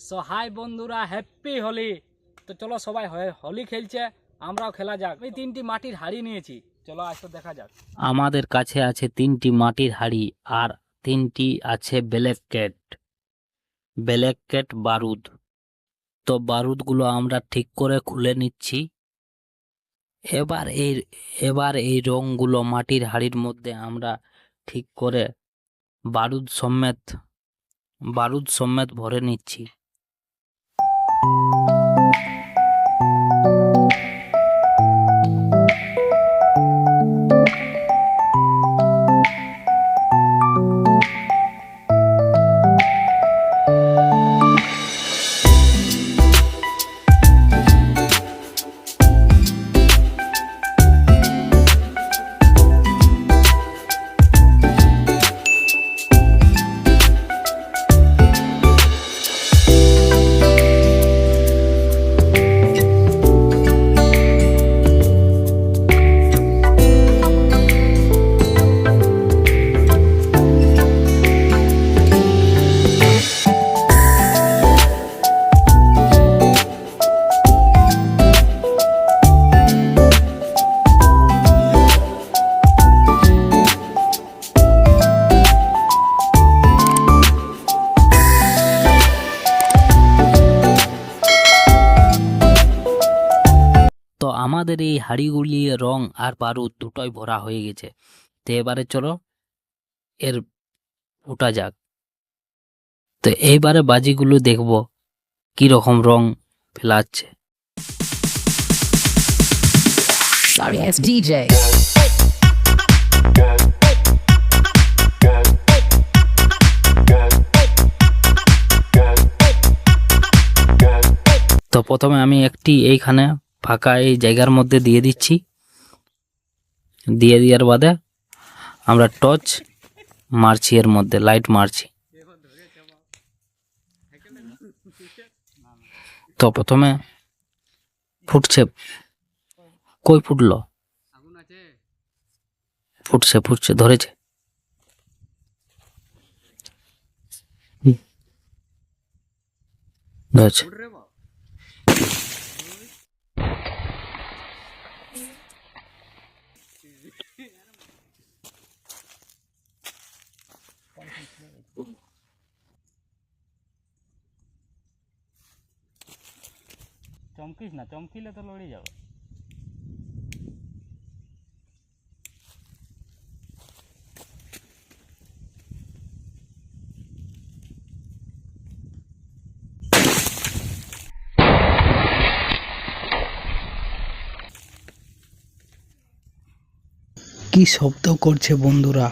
So high বন্ধুরা, happy Holi. তো চলো সবাই হোলি খেলছে, আমরাও খেলা যাক। আমি 3টি মাটির হাড়ি নিয়েছি, চলো আসো দেখা যাক। আমাদের কাছে আছে 3টি মাটির হাঁড়ি আর 3টি আছে ব্ল্যাক ক্যাট বারুদ। তো বারুদগুলো আমরা ঠিক করে খুলে নিচ্ছি। এবার এই রংগুলো মাটির হাঁড়ির মধ্যে আমরা ঠিক করে বারুদ সমেত ভরে নিচ্ছি। তো আমাদের এই হাঁড়িগুলি রং আর বারুদ দুটোই ভরা হয়ে গেছে। তো এবারে চলো এর ফুটা যাক। তো এইবারে বাজিগুলো দেখবো কি রকম রং ফেলাচ্ছে। Sorry, it's DJ. তো প্রথমে আমি একটি এইখানে ফাঁকা এই জায়গার মধ্যে দিয়ে দিচ্ছি। দিয়ে দেওয়ার বাদে আমরা টর্চ মারছি, এর মধ্যে লাইট মারছি। তো প্রথমে ফুটছে, কই ফুটলো? ফুটছে ধরেছে। ধরেছে। চমকিস না, চমকিলে তো লড়ে যাবে। কি শব্দ করছে বন্ধুরা!